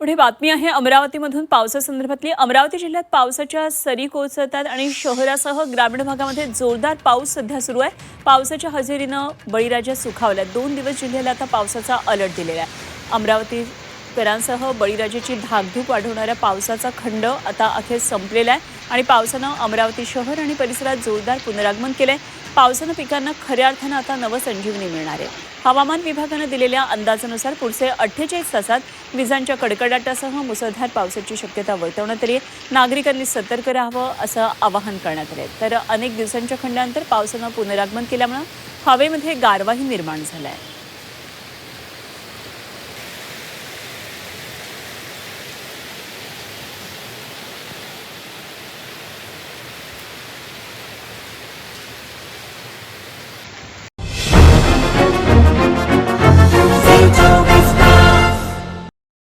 पुढे बातमी आहे अमरावतीमधून पावसासंदर्भातली। अमरावती जिल्ह्यात पावसाच्या सरी कोसळतात आणि शहरासह ग्रामीण भागामध्ये जोरदार पाऊस सध्या सुरू आहे। पावसाच्या हजेरीनं बळीराजा सुखावल्या। 2 दिवस जिल्ह्याला आता पावसाचा अलर्ट दिलेला आहे। अमरावतीकरांसह बळीराजाची धाकधूक वाढवणाऱ्या पावसाचा खंड आता अखेर संपलेला आहे आणि पावसानं अमरावती शहर आणि परिसरात जोरदार पुनरागमन केलंय। पावसानं पिकांना खऱ्या अर्थानं आता नवसंजीवनी मिळणार आहे। हवामान विभागानं दिलेल्या अंदाजानुसार पुढचे 48 तासात विजांच्या कडकडाटासह मुसळधार पावसाची शक्यता वर्तवण्यात आली आहे। नागरिकांनी सतर्क राहावं असं आवाहन करण्यात आलं आहे। तर अनेक दिवसांच्या खंडानंतर पावसानं पुनरागमन केल्यामुळे हवेमध्ये गारवाही निर्माण झाला आहे।